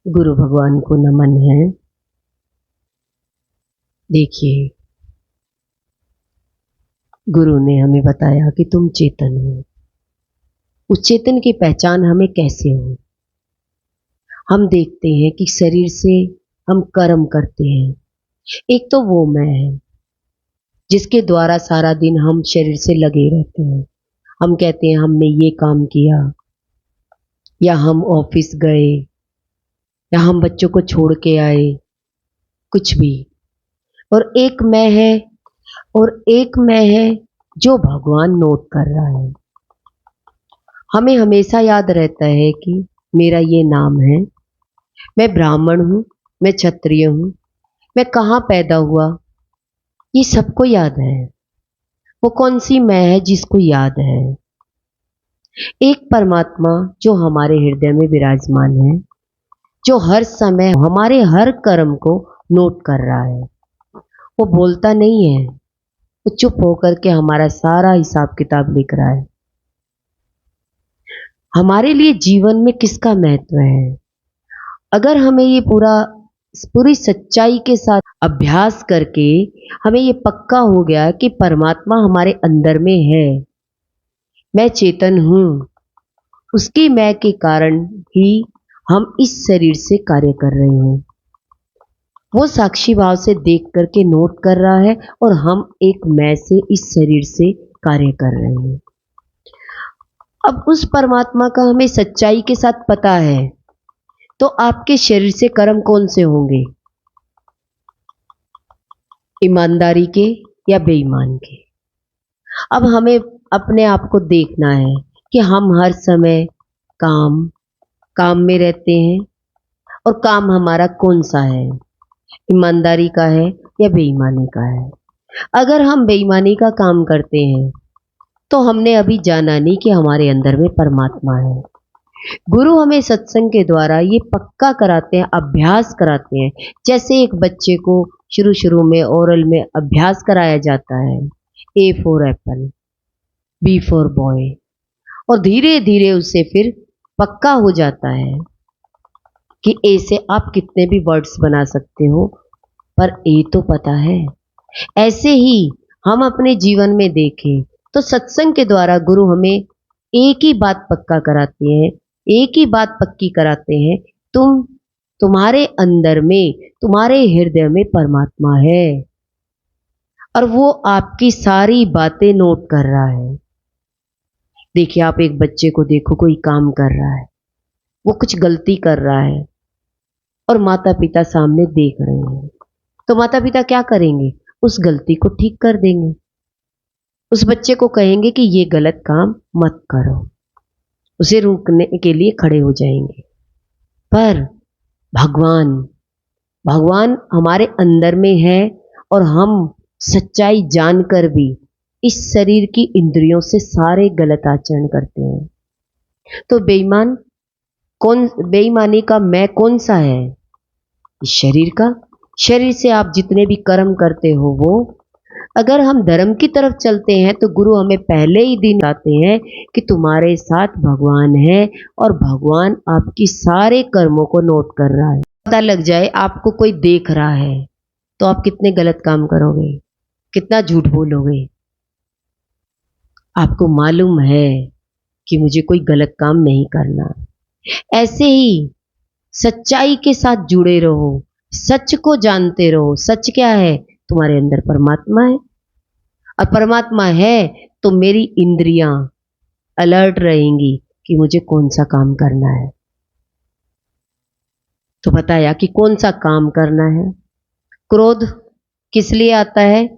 गुरु भगवान को नमन है। देखिए, गुरु ने हमें बताया कि तुम चेतन हो। उस चेतन की पहचान हमें कैसे हो? हम देखते हैं कि शरीर से हम कर्म करते हैं। एक तो वो मैं है जिसके द्वारा सारा दिन हम शरीर से लगे रहते हैं। हम कहते हैं हमने ये काम किया, या हम ऑफिस गए, या हम बच्चों को छोड़ के आए, कुछ भी। और एक मैं है, और एक मैं है जो भगवान नोट कर रहा है। हमें हमेशा याद रहता है कि मेरा ये नाम है, मैं ब्राह्मण हूँ, मैं क्षत्रिय हूँ, मैं कहाँ पैदा हुआ, ये सबको याद है। वो कौन सी मैं है जिसको याद है? एक परमात्मा जो हमारे हृदय में विराजमान है, जो हर समय हमारे हर कर्म को नोट कर रहा है। वो बोलता नहीं है, वो चुप होकर के हमारा सारा हिसाब किताब लिख रहा है। हमारे लिए जीवन में किसका महत्व है? अगर हमें ये पूरी सच्चाई के साथ अभ्यास करके हमें ये पक्का हो गया कि परमात्मा हमारे अंदर में है, मैं चेतन हूँ, उसकी मैं के कारण ही हम इस शरीर से कार्य कर रहे हैं। वो साक्षी भाव से देख करके नोट कर रहा है, और हम एक मैं से इस शरीर से कार्य कर रहे हैं। अब उस परमात्मा का हमें सच्चाई के साथ पता है, तो आपके शरीर से कर्म कौन से होंगे? ईमानदारी के या बेईमान के? अब हमें अपने आप को देखना है कि हम हर समय काम काम में रहते हैं, और काम हमारा कौन सा है, ईमानदारी का है या बेईमानी का है? अगर हम बेईमानी का काम करते हैं तो हमने अभी जाना नहीं कि हमारे अंदर में परमात्मा है। गुरु हमें सत्संग के द्वारा ये पक्का कराते हैं, अभ्यास कराते हैं। जैसे एक बच्चे को शुरू शुरू में ओरल में अभ्यास कराया जाता है, A for apple, B for boy, और धीरे धीरे उससे फिर पक्का हो जाता है कि ए से आप कितने भी वर्ड्स बना सकते हो, पर ए तो पता है। ऐसे ही हम अपने जीवन में देखें तो सत्संग के द्वारा गुरु हमें एक ही बात पक्का कराते हैं, एक ही बात पक्की कराते हैं, तुम्हारे अंदर में, तुम्हारे हृदय में परमात्मा है, और वो आपकी सारी बातें नोट कर रहा है। देखिए, आप एक बच्चे को देखो, कोई काम कर रहा है, वो कुछ गलती कर रहा है, और माता पिता सामने देख रहे हैं, तो माता पिता क्या करेंगे? उस गलती को ठीक कर देंगे। उस बच्चे को कहेंगे कि ये गलत काम मत करो, उसे रोकने के लिए खड़े हो जाएंगे। पर भगवान भगवान हमारे अंदर में है, और हम सच्चाई जानकर भी इस शरीर की इंद्रियों से सारे गलत आचरण करते हैं। तो बेईमानी का मैं कौन सा है? इस शरीर का। शरीर से आप जितने भी कर्म करते हो, वो अगर हम धर्म की तरफ चलते हैं तो गुरु हमें पहले ही दिन बताते हैं कि तुम्हारे साथ भगवान है, और भगवान आपकी सारे कर्मों को नोट कर रहा है। पता लग जाए आपको कोई देख रहा है तो आप कितने गलत काम करोगे, कितना झूठ बोलोगे? आपको मालूम है कि मुझे कोई गलत काम नहीं करना। ऐसे ही सच्चाई के साथ जुड़े रहो, सच को जानते रहो। सच क्या है? तुम्हारे अंदर परमात्मा है, और परमात्मा है तो मेरी इंद्रियां अलर्ट रहेंगी कि मुझे कौन सा काम करना है। तो बताया कि कौन सा काम करना है। क्रोध किस लिए आता है?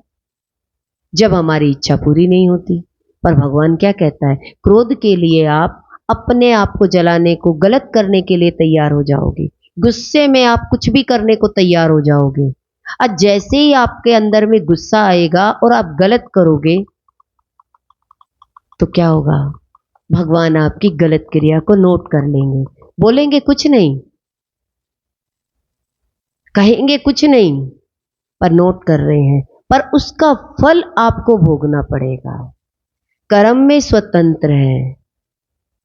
जब हमारी इच्छा पूरी नहीं होती। पर भगवान क्या कहता है? क्रोध के लिए आप अपने आप को जलाने को, गलत करने के लिए तैयार हो जाओगे। गुस्से में आप कुछ भी करने को तैयार हो जाओगे। और जैसे ही आपके अंदर में गुस्सा आएगा और आप गलत करोगे, तो क्या होगा? भगवान आपकी गलत क्रिया को नोट कर लेंगे। बोलेंगे कुछ नहीं, कहेंगे कुछ नहीं, पर नोट कर रहे हैं। पर उसका फल आपको भोगना पड़ेगा। कर्म में स्वतंत्र है,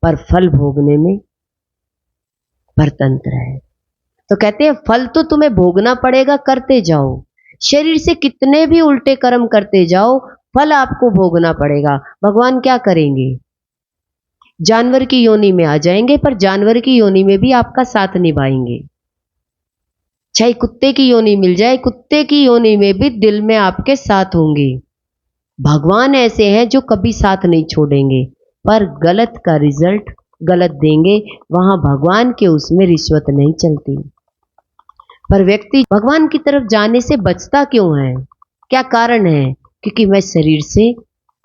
पर फल भोगने में परतंत्र है। तो कहते हैं फल तो तुम्हें भोगना पड़ेगा, करते जाओ। शरीर से कितने भी उल्टे कर्म करते जाओ, फल आपको भोगना पड़ेगा। भगवान क्या करेंगे? जानवर की योनि में आ जाएंगे, पर जानवर की योनि में भी आपका साथ निभाएंगे। चाहे कुत्ते की योनि मिल जाए, कुत्ते की योनि में भी दिल में आपके साथ होंगे। भगवान ऐसे हैं जो कभी साथ नहीं छोड़ेंगे, पर गलत का रिजल्ट गलत देंगे, वहां भगवान के उसमें रिश्वत नहीं चलती। पर व्यक्ति भगवान की तरफ जाने से बचता क्यों है? क्या कारण है? क्योंकि मैं शरीर से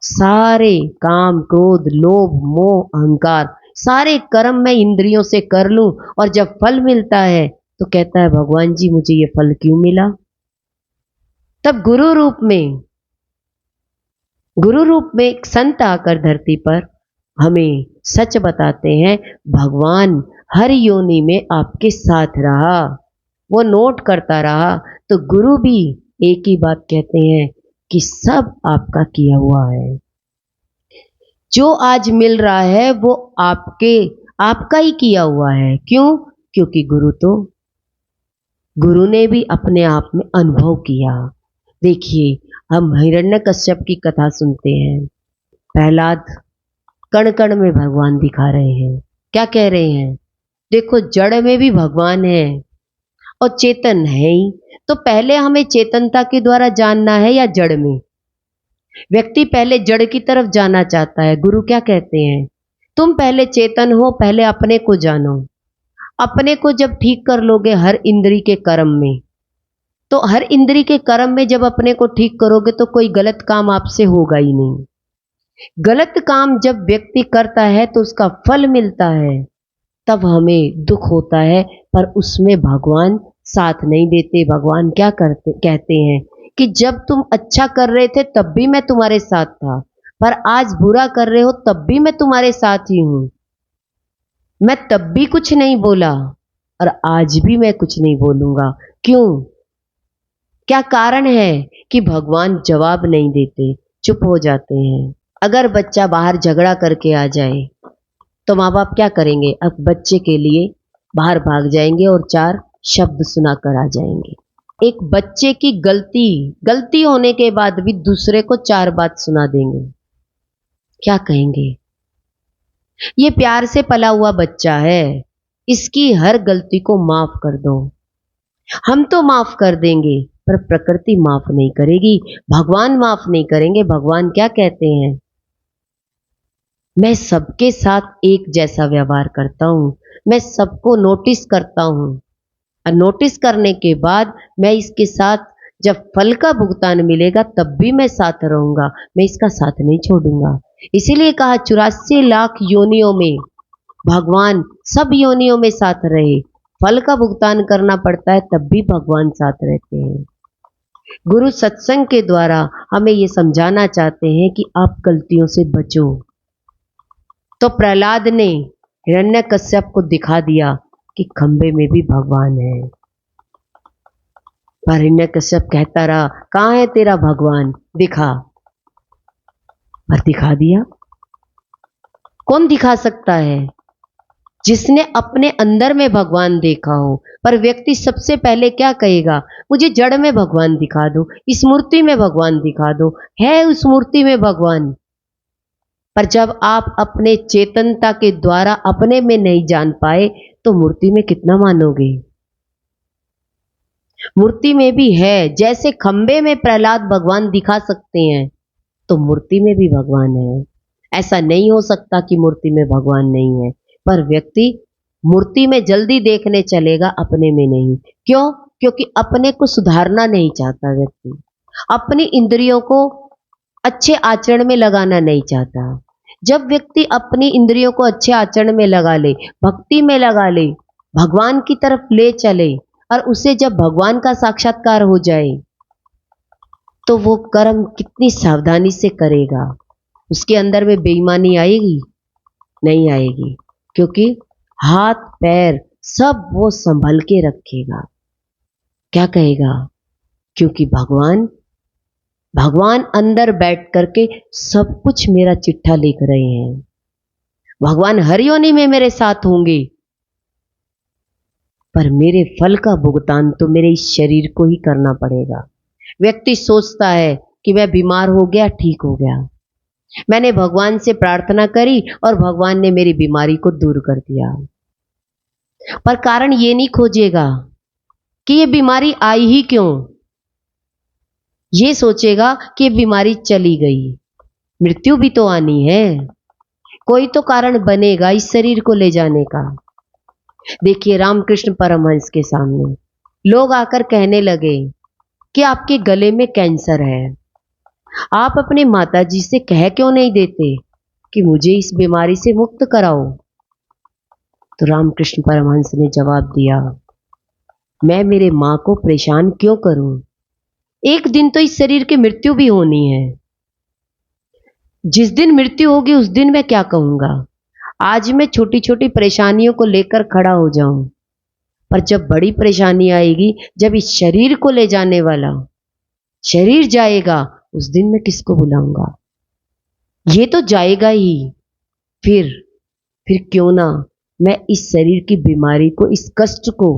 सारे काम, क्रोध, लोभ, मोह, अहंकार, सारे कर्म मैं इंद्रियों से कर लूं, और जब फल मिलता है तो कहता है भगवान जी मुझे ये फल क्यों मिला? तब गुरु रूप में एक संत आकर धरती पर हमें सच बताते हैं, भगवान हर योनि में आपके साथ रहा, वो नोट करता रहा। तो गुरु भी एक ही बात कहते हैं कि सब आपका किया हुआ है, जो आज मिल रहा है वो आपका ही किया हुआ है। क्यों? क्योंकि गुरु ने भी अपने आप में अनुभव किया। देखिए, हम हिरण्यकश्यप की कथा सुनते हैं, प्रहलाद कण कण में भगवान दिखा रहे हैं। क्या कह रहे हैं? देखो, जड़ में भी भगवान है और चेतन है ही। तो पहले हमें चेतनता के द्वारा जानना है या जड़ में? व्यक्ति पहले जड़ की तरफ जाना चाहता है। गुरु क्या कहते हैं? तुम पहले चेतन हो, पहले अपने को जानो। अपने को जब ठीक कर लोगे हर इंद्री के कर्म में, तो हर इंद्री के कर्म में जब अपने को ठीक करोगे तो कोई गलत काम आपसे होगा ही नहीं। गलत काम जब व्यक्ति करता है तो उसका फल मिलता है, तब हमें दुख होता है, पर उसमें भगवान साथ नहीं देते। भगवान क्या कहते हैं कि जब तुम अच्छा कर रहे थे तब भी मैं तुम्हारे साथ था, पर आज बुरा कर रहे हो तब भी मैं तुम्हारे साथ ही हूं। मैं तब भी कुछ नहीं बोला और आज भी मैं कुछ नहीं बोलूंगा। क्यों? क्या कारण है कि भगवान जवाब नहीं देते, चुप हो जाते हैं। अगर बच्चा बाहर झगड़ा करके आ जाए तो माँ बाप क्या करेंगे? अब बच्चे के लिए बाहर भाग जाएंगे और चार शब्द सुनाकर आ जाएंगे। एक बच्चे की गलती होने के बाद भी दूसरे को चार बात सुना देंगे। क्या कहेंगे? ये प्यार से पला हुआ बच्चा है, इसकी हर गलती को माफ कर दो। हम तो माफ कर देंगे, पर प्रकृति माफ नहीं करेगी, भगवान माफ नहीं करेंगे। भगवान क्या कहते हैं? मैं सबके साथ एक जैसा व्यवहार करता हूं, मैं सबको नोटिस करता हूं, और नोटिस करने के बाद मैं इसके साथ जब फल का भुगतान मिलेगा तब भी मैं साथ रहूंगा, मैं इसका साथ नहीं छोड़ूंगा। इसीलिए कहा 84 लाख योनियों में भगवान सब योनियों में साथ रहे, फल का भुगतान करना पड़ता है तब भी भगवान साथ रहते हैं। गुरु सत्संग के द्वारा हमें ये समझाना चाहते हैं कि आप गलतियों से बचो। तो प्रहलाद ने हिरण्यकश्यप को दिखा दिया कि खंबे में भी भगवान है। पर हिरण्यकश्यप कहता रहा, कहां है तेरा भगवान, दिखा। पर दिखा दिया। कौन दिखा सकता है? जिसने अपने अंदर में भगवान देखा हो। पर व्यक्ति सबसे पहले क्या कहेगा? मुझे जड़ में भगवान दिखा दो, इस मूर्ति में भगवान दिखा दो। है उस मूर्ति में भगवान, पर जब आप अपने चेतनता के द्वारा अपने में नहीं जान पाए तो मूर्ति में कितना मानोगे? मूर्ति में भी है। जैसे खंबे में प्रहलाद भगवान दिखा सकते हैं, तो मूर्ति में भी भगवान है। ऐसा नहीं हो सकता कि मूर्ति में भगवान नहीं है। पर व्यक्ति मूर्ति में जल्दी देखने चलेगा, अपने में नहीं। क्यों? क्योंकि अपने को सुधारना नहीं चाहता व्यक्ति, अपनी इंद्रियों को अच्छे आचरण में लगाना नहीं चाहता। जब व्यक्ति अपनी इंद्रियों को अच्छे आचरण में लगा ले, भक्ति में लगा ले, भगवान की तरफ ले चले, और उसे जब भगवान का साक्षात्कार हो जाए तो वो कर्म कितनी सावधानी से करेगा। उसके अंदर में बेईमानी आएगी? नहीं आएगी, क्योंकि हाथ पैर सब वो संभल के रखेगा। क्या कहेगा? क्योंकि भगवान अंदर बैठ करके सब कुछ मेरा चिट्ठा लिख रहे हैं। भगवान हर योनि में मेरे साथ होंगे। पर मेरे फल का भुगतान तो मेरे इस शरीर को ही करना पड़ेगा। व्यक्ति सोचता है कि मैं बीमार हो गया, ठीक हो गया, मैंने भगवान से प्रार्थना करी और भगवान ने मेरी बीमारी को दूर कर दिया। पर कारण ये नहीं खोजेगा कि ये बीमारी आई ही क्यों। ये सोचेगा कि ये बीमारी चली गई, मृत्यु भी तो आनी है, कोई तो कारण बनेगा इस शरीर को ले जाने का। देखिए रामकृष्ण परमहंस के सामने लोग आकर कहने लगे कि आपके गले में कैंसर है, आप अपने माताजी से कह क्यों नहीं देते कि मुझे इस बीमारी से मुक्त कराओ। तो रामकृष्ण परमहंस ने जवाब दिया, मैं मेरे मां को परेशान क्यों करूं, एक दिन तो इस शरीर की मृत्यु भी होनी है, जिस दिन मृत्यु होगी उस दिन मैं क्या कहूंगा। आज मैं छोटी छोटी परेशानियों को लेकर खड़ा हो जाऊं, पर जब बड़ी परेशानी आएगी, जब इस शरीर को ले जाने वाला शरीर जाएगा, उस दिन मैं किसको बुलाऊंगा। ये तो जाएगा ही, फिर क्यों ना मैं इस शरीर की बीमारी को, इस कष्ट को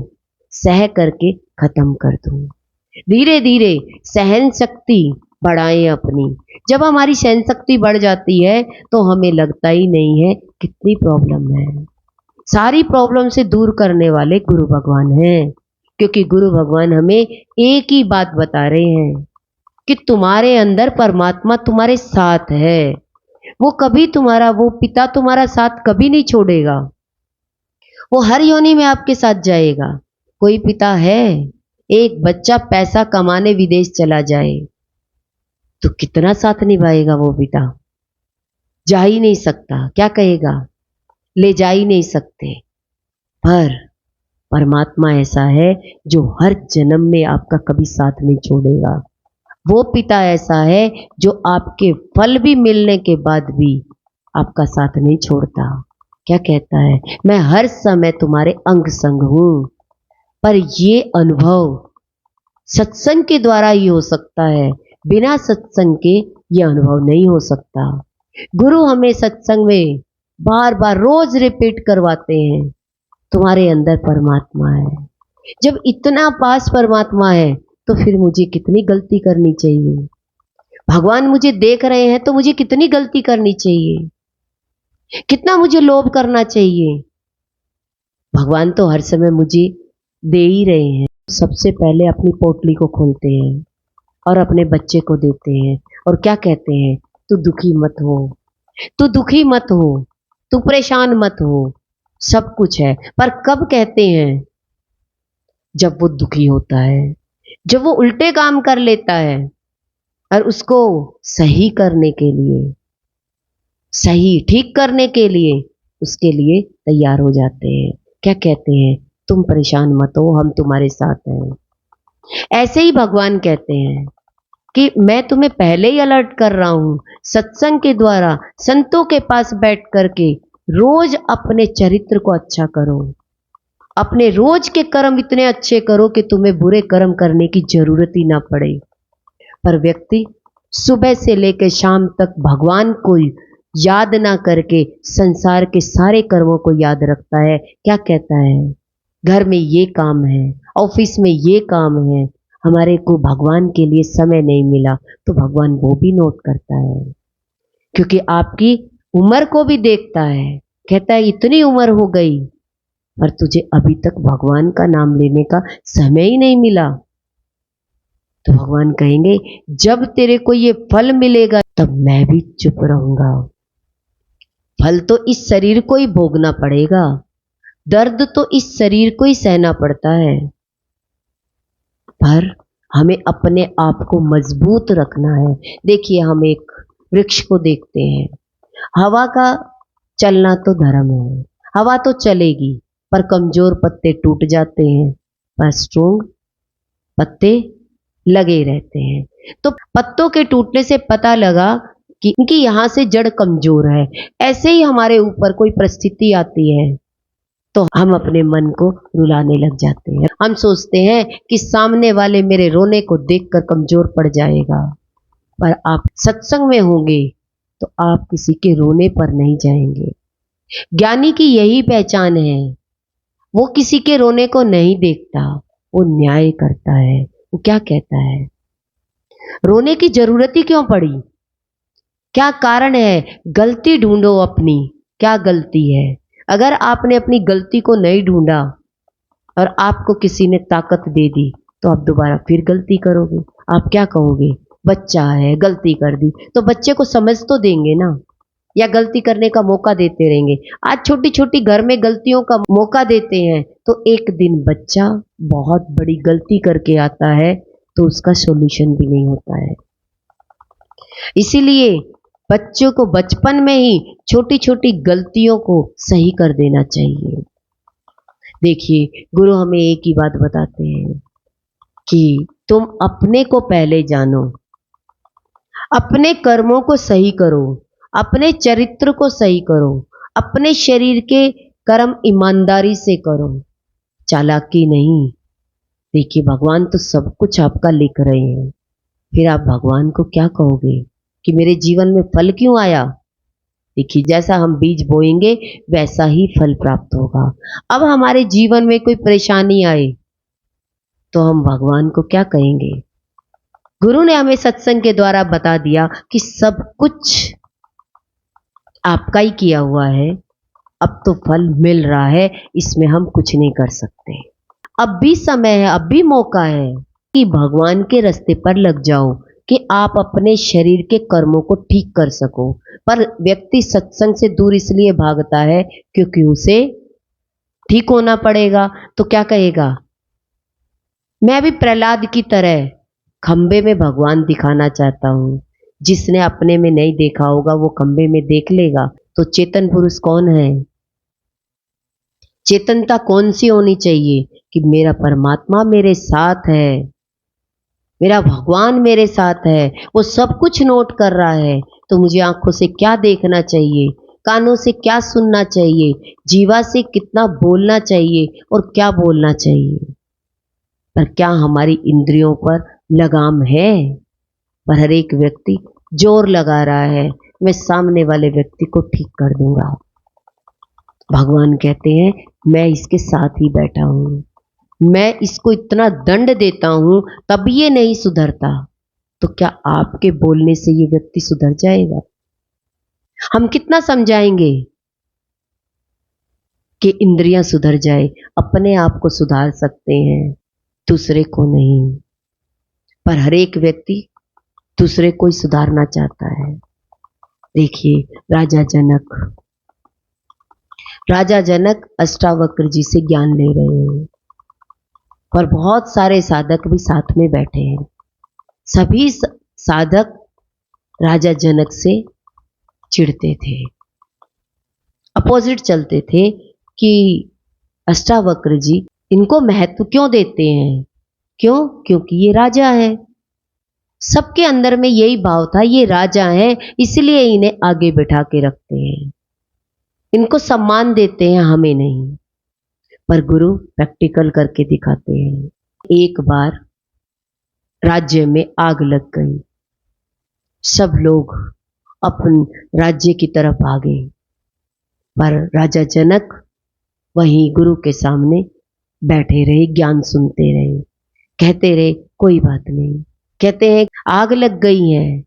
सह करके खत्म कर दूं। धीरे धीरे सहन शक्ति बढ़ाएं अपनी। जब हमारी सहन शक्ति बढ़ जाती है तो हमें लगता ही नहीं है कितनी प्रॉब्लम है। सारी प्रॉब्लम से दूर करने वाले गुरु भगवान हैं, क्योंकि गुरु भगवान हमें एक ही बात बता रहे हैं कि तुम्हारे अंदर परमात्मा तुम्हारे साथ है। वो कभी तुम्हारा, वो पिता तुम्हारा साथ कभी नहीं छोड़ेगा, वो हर योनि में आपके साथ जाएगा। कोई पिता है, एक बच्चा पैसा कमाने विदेश चला जाए तो कितना साथ निभाएगा वो पिता। जा ही नहीं सकता, क्या कहेगा, ले जा ही नहीं सकते। पर परमात्मा ऐसा है जो हर जन्म में आपका कभी साथ नहीं छोड़ेगा। वो पिता ऐसा है जो आपके फल भी मिलने के बाद भी आपका साथ नहीं छोड़ता। क्या कहता है, मैं हर समय तुम्हारे अंग संग हूं। पर ये अनुभव सत्संग के द्वारा ही हो सकता है, बिना सत्संग के ये अनुभव नहीं हो सकता। गुरु हमें सत्संग में बार बार रोज रिपीट करवाते हैं, तुम्हारे अंदर परमात्मा है। जब इतना पास परमात्मा है तो फिर मुझे कितनी गलती करनी चाहिए। भगवान मुझे देख रहे हैं तो मुझे कितनी गलती करनी चाहिए, कितना मुझे लोभ करना चाहिए। भगवान तो हर समय मुझे दे ही रहे हैं। सबसे पहले अपनी पोटली को खोलते हैं और अपने बच्चे को देते हैं और क्या कहते हैं, तू दुखी मत हो, तू दुखी मत हो, तू परेशान मत हो, सब कुछ है। पर कब कहते हैं, जब वो दुखी होता है, जब वो उल्टे काम कर लेता है और उसको सही करने के लिए, सही ठीक करने के लिए उसके लिए तैयार हो जाते हैं। क्या कहते हैं, तुम परेशान मत हो, हम तुम्हारे साथ हैं। ऐसे ही भगवान कहते हैं कि मैं तुम्हें पहले ही अलर्ट कर रहा हूं, सत्संग के द्वारा संतों के पास बैठ करके रोज अपने चरित्र को अच्छा करो, अपने रोज के कर्म इतने अच्छे करो कि तुम्हें बुरे कर्म करने की जरूरत ही ना पड़े। पर व्यक्ति सुबह से लेकर शाम तक भगवान को याद ना करके संसार के सारे कर्मों को याद रखता है। क्या कहता है, घर में ये काम है, ऑफिस में ये काम है, हमारे को भगवान के लिए समय नहीं मिला, तो भगवान वो भी नोट करता है, क्योंकि आपकी उम्र को भी देखता है। कहता है इतनी उम्र हो गई पर तुझे अभी तक भगवान का नाम लेने का समय ही नहीं मिला। तो भगवान कहेंगे जब तेरे को ये फल मिलेगा तब मैं भी चुप रहूंगा। फल तो इस शरीर को ही भोगना पड़ेगा, दर्द तो इस शरीर को ही सहना पड़ता है, पर हमें अपने आप को मजबूत रखना है। देखिए हम एक वृक्ष को देखते हैं, हवा का चलना तो धर्म है, हवा तो चलेगी पर कमजोर पत्ते टूट जाते हैं, पर स्ट्रोंग पत्ते लगे रहते हैं। तो पत्तों के टूटने से पता लगा कि इनकी यहां से जड़ कमजोर है। ऐसे ही हमारे ऊपर कोई परिस्थिति आती है तो हम अपने मन को रुलाने लग जाते हैं। हम सोचते हैं कि सामने वाले मेरे रोने को देखकर कमजोर पड़ जाएगा, पर आप सत्संग में होंगे तो आप किसी के रोने पर नहीं जाएंगे। ज्ञानी की यही पहचान है, वो किसी के रोने को नहीं देखता, वो न्याय करता है। वो क्या कहता है, रोने की जरूरत ही क्यों पड़ी, क्या कारण है, गलती ढूंढो अपनी, क्या गलती है। अगर आपने अपनी गलती को नहीं ढूंढा और आपको किसी ने ताकत दे दी तो आप दोबारा फिर गलती करोगे। आप क्या कहोगे, बच्चा है गलती कर दी, तो बच्चे को समझ तो देंगे ना, या गलती करने का मौका देते रहेंगे। आज छोटी छोटी घर में गलतियों का मौका देते हैं तो एक दिन बच्चा बहुत बड़ी गलती करके आता है तो उसका सॉल्यूशन भी नहीं होता है। इसीलिए बच्चों को बचपन में ही छोटी छोटी गलतियों को सही कर देना चाहिए। देखिए, गुरु हमें एक ही बात बताते हैं कि तुम अपने को पहले जानो, अपने कर्मों को सही करो, अपने चरित्र को सही करो, अपने शरीर के कर्म ईमानदारी से करो, चालाकी नहीं। देखिए, भगवान तो सब कुछ आपका लिख रहे हैं, फिर आप भगवान को क्या कहोगे कि मेरे जीवन में फल क्यों आया। देखिए, जैसा हम बीज बोएंगे वैसा ही फल प्राप्त होगा। अब हमारे जीवन में कोई परेशानी आए तो हम भगवान को क्या कहेंगे। गुरु ने हमें सत्संग के द्वारा बता दिया कि सब कुछ आपका ही किया हुआ है, अब तो फल मिल रहा है, इसमें हम कुछ नहीं कर सकते। अब भी समय है, अब भी मौका है कि भगवान के रास्ते पर लग जाओ कि आप अपने शरीर के कर्मों को ठीक कर सको। पर व्यक्ति सत्संग से दूर इसलिए भागता है क्योंकि उसे ठीक होना पड़ेगा। तो क्या कहेगा, मैं भी प्रहलाद की तरह खंबे में भगवान दिखाना चाहता हूं। जिसने अपने में नहीं देखा होगा वो खंबे में देख लेगा। तो चेतन पुरुष कौन है, चेतनता कौन सी होनी चाहिए कि मेरा परमात्मा मेरे साथ है, मेरा भगवान मेरे साथ है, वो सब कुछ नोट कर रहा है। तो मुझे आंखों से क्या देखना चाहिए, कानों से क्या सुनना चाहिए, जीवा से कितना बोलना चाहिए और क्या बोलना चाहिए। पर क्या हमारी इंद्रियों पर लगाम है। पर हर एक व्यक्ति जोर लगा रहा है, मैं सामने वाले व्यक्ति को ठीक कर दूंगा। भगवान कहते हैं मैं इसके साथ ही बैठा हूं, मैं इसको इतना दंड देता हूं तब ये नहीं सुधरता। तो क्या आपके बोलने से ये व्यक्ति सुधर जाएगा। हम कितना समझाएंगे कि इंद्रियां सुधर जाए, अपने आप को सुधार सकते हैं, दूसरे को नहीं। पर हर एक व्यक्ति दूसरे को ही सुधारना चाहता है। देखिए, राजा जनक अष्टावक्र जी से ज्ञान ले रहे हैं, पर बहुत सारे साधक भी साथ में बैठे हैं। सभी साधक राजा जनक से चिढ़ते थे, अपोजिट चलते थे कि अष्टावक्र जी इनको महत्व क्यों देते हैं, क्यों, क्योंकि ये राजा है। सबके अंदर में यही भाव था, ये राजा है इसलिए इन्हें आगे बैठा के रखते हैं, इनको सम्मान देते हैं, हमें नहीं। पर गुरु प्रैक्टिकल करके दिखाते हैं। एक बार राज्य में आग लग गई, सब लोग अपने राज्य की तरफ भागे, पर राजा जनक वहीं गुरु के सामने बैठे रहे, ज्ञान सुनते रहे, कहते रहे कोई बात नहीं। कहते हैं आग लग गई है,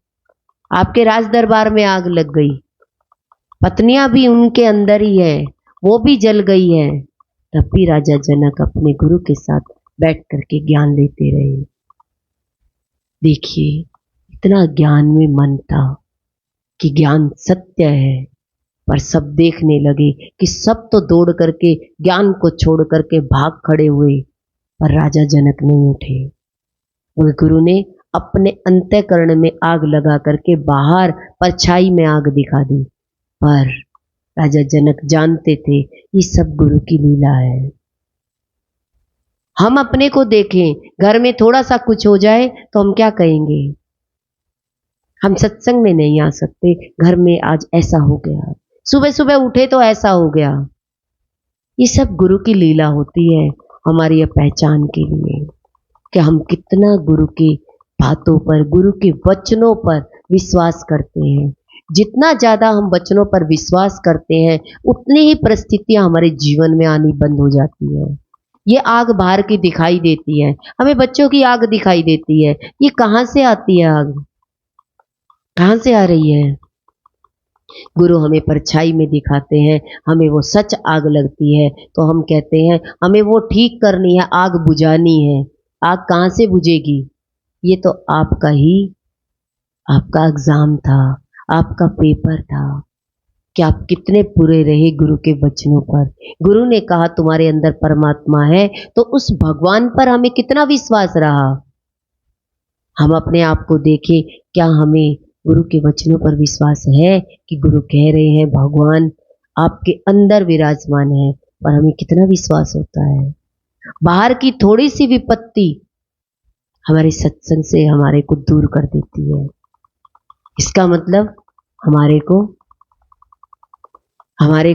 आपके राज दरबार में आग लग गई, पत्नियां भी उनके अंदर ही है, वो भी जल गई है। तब भी राजा जनक अपने गुरु के साथ बैठ करके ज्ञान लेते रहे। देखिए, इतना ज्ञान में मन था कि ज्ञान सत्य है, पर सब देखने लगे कि सब तो दौड़ करके ज्ञान को छोड़ करके भाग खड़े हुए, पर राजा जनक नहीं उठे। वो गुरु ने अपने अंतःकरण में आग लगा करके बाहर परछाई में आग दिखा दी, पर राजा जनक जानते थे ये सब गुरु की लीला है। हम अपने को देखें, घर में थोड़ा सा कुछ हो जाए तो हम क्या कहेंगे, हम सत्संग में नहीं आ सकते, घर में आज ऐसा हो गया, सुबह सुबह उठे तो ऐसा हो गया। ये सब गुरु की लीला होती है हमारी पहचान के लिए कि हम कितना गुरु की बातों पर, गुरु के वचनों पर विश्वास करते हैं। जितना ज़्यादा हम वचनों पर विश्वास करते हैं, उतनी ही परिस्थितियाँ हमारे जीवन में आनी बंद हो जाती है। ये आग बाहर की दिखाई देती है, हमें बच्चों की आग दिखाई देती है। ये कहाँ से आती है आग? कहाँ से आ रही है? गुरु हमें परछाई में दिखाते हैं, हमें वो सच आग लगती है तो हम कहते हैं हमें वो ठीक करनी है, आग बुझानी है। आग कहाँ से बुझेगी? ये तो आपका एग्जाम था, आपका पेपर था कि आप कितने पूरे रहे गुरु के वचनों पर। गुरु ने कहा तुम्हारे अंदर परमात्मा है, तो उस भगवान पर हमें कितना विश्वास रहा। हम अपने आप को देखें, क्या हमें गुरु के वचनों पर विश्वास है कि गुरु कह रहे हैं भगवान आपके अंदर विराजमान है, पर हमें कितना विश्वास होता है? बाहर की थोड़ी सी विपत्ति हमारे सत्संग से हमारे को दूर कर देती है। इसका मतलब हमारे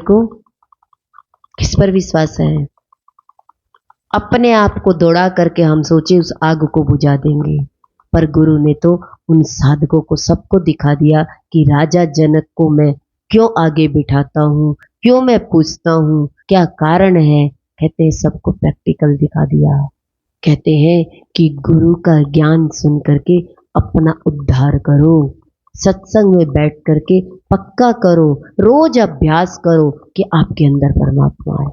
को किस पर विश्वास है? अपने आप को दौड़ा करके हम सोचे उस आग को बुझा देंगे, पर गुरु ने तो उन साधकों को सबको दिखा दिया कि राजा जनक को मैं क्यों आगे बिठाता हूँ, क्यों मैं पूछता हूँ, क्या कारण है। कहते हैं सबको प्रैक्टिकल दिखा दिया। कहते हैं कि गुरु का ज्ञान सुन करके अपना उद्धार करो, सत्संग में बैठ करके पक्का करो, रोज अभ्यास करो कि आपके अंदर परमात्मा है।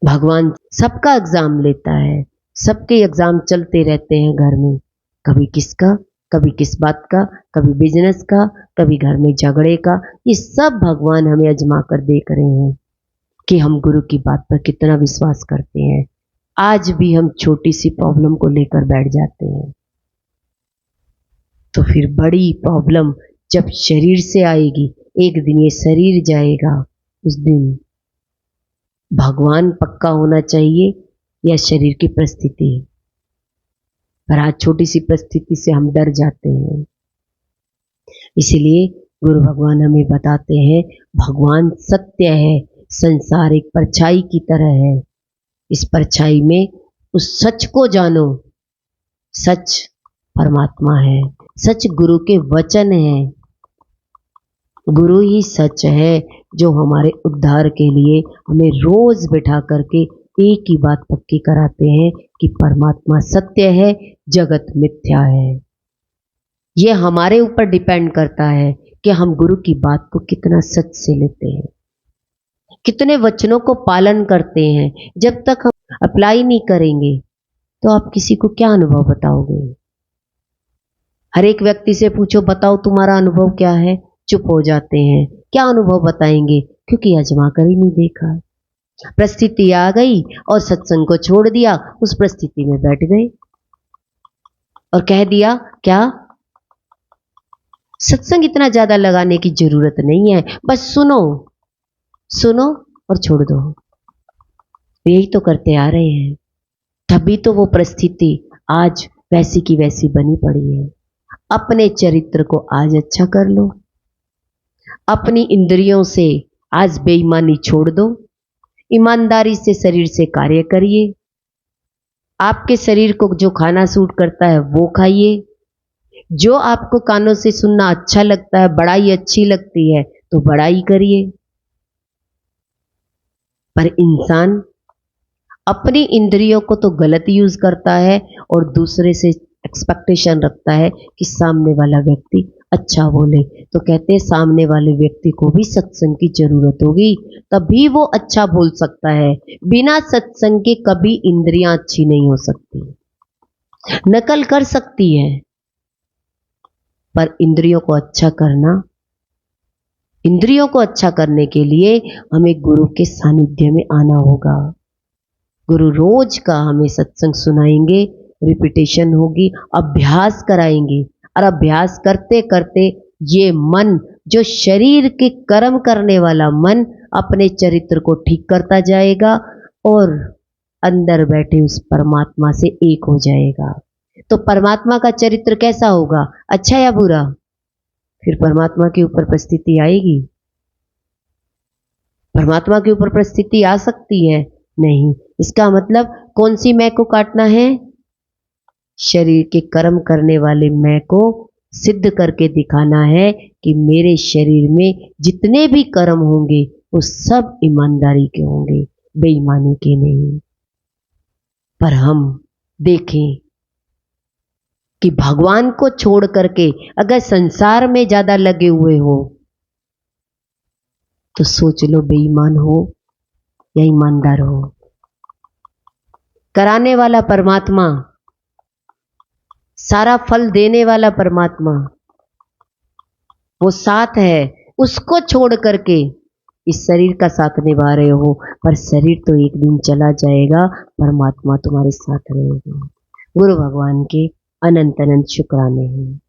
भगवान सबका एग्जाम लेता है, सबके एग्जाम चलते रहते हैं घर में, कभी किसका, कभी किस बात का, कभी बिजनेस का, कभी घर में झगड़े का। ये सब भगवान हमें आजमा कर देख रहे हैं कि हम गुरु की बात पर कितना विश्वास करते हैं। आज भी हम छोटी सी प्रॉब्लम को लेकर बैठ जाते हैं, तो फिर बड़ी प्रॉब्लम जब शरीर से आएगी, एक दिन ये शरीर जाएगा, उस दिन भगवान पक्का होना चाहिए या शरीर की परिस्थिति। पर आज छोटी सी परिस्थिति से हम डर जाते हैं। इसलिए गुरु भगवान हमें बताते हैं भगवान सत्य है, संसार एक परछाई की तरह है। इस परछाई में उस सच को जानो। सच परमात्मा है, सच गुरु के वचन है। गुरु ही सच है जो हमारे उद्धार के लिए हमें रोज बिठा करके एक ही बात पक्की कराते हैं कि परमात्मा सत्य है, जगत मिथ्या है। ये हमारे ऊपर डिपेंड करता है कि हम गुरु की बात को कितना सच से लेते हैं, कितने वचनों को पालन करते हैं। जब तक हम अप्लाई नहीं करेंगे तो आप किसी को क्या अनुभव बताओगे? हर एक व्यक्ति से पूछो बताओ तुम्हारा अनुभव क्या है, चुप हो जाते हैं। क्या अनुभव बताएंगे? क्योंकि आजमा कर ही नहीं देखा। परिस्थिति आ गई और सत्संग को छोड़ दिया, उस परिस्थिति में बैठ गए और कह दिया क्या सत्संग इतना ज्यादा लगाने की जरूरत नहीं है, बस सुनो सुनो और छोड़ दो। यही तो करते आ रहे हैं, तभी तो वो परिस्थिति आज वैसी की वैसी बनी पड़ी है। अपने चरित्र को आज अच्छा कर लो, अपनी इंद्रियों से आज बेईमानी छोड़ दो, ईमानदारी से शरीर से कार्य करिए। आपके शरीर को जो खाना सूट करता है वो खाइए, जो आपको कानों से सुनना अच्छा लगता है, बड़ाई अच्छी लगती है तो बड़ाई करिए। पर इंसान अपनी इंद्रियों को तो गलत यूज करता है और दूसरे से एक्सपेक्टेशन रखता है कि सामने वाला व्यक्ति अच्छा बोले। तो कहते हैं सामने वाले व्यक्ति को भी सत्संग की जरूरत होगी, तभी वो अच्छा बोल सकता है। बिना सत्संग के कभी इंद्रियां अच्छी नहीं हो सकती, नकल कर सकती है, पर इंद्रियों को अच्छा करने के लिए हमें गुरु के सानिध्य में आना होगा। गुरु रोज का हमें सत्संग सुनाएंगे, रिपीटेशन होगी, अभ्यास कराएंगे, और अभ्यास करते करते ये मन, जो शरीर के कर्म करने वाला मन, अपने चरित्र को ठीक करता जाएगा और अंदर बैठे उस परमात्मा से एक हो जाएगा। तो परमात्मा का चरित्र कैसा होगा, अच्छा या बुरा? फिर परमात्मा के ऊपर परिस्थिति आएगी? परमात्मा के ऊपर परिस्थिति आ सकती है? नहीं। इसका मतलब कौन सी मैं को काटना है? शरीर के कर्म करने वाले मैं को सिद्ध करके दिखाना है कि मेरे शरीर में जितने भी कर्म होंगे वो सब ईमानदारी के होंगे, बेईमानी के नहीं। पर हम देखें कि भगवान को छोड़ करके अगर संसार में ज्यादा लगे हुए हो तो सोच लो बेईमान हो या ईमानदार हो। कराने वाला परमात्मा, सारा फल देने वाला परमात्मा वो साथ है, उसको छोड़ करके इस शरीर का साथ निभा रहे हो, पर शरीर तो एक दिन चला जाएगा, परमात्मा तुम्हारे साथ रहेगा। गुरु भगवान के अनंत अनंत शुक्राने हैं।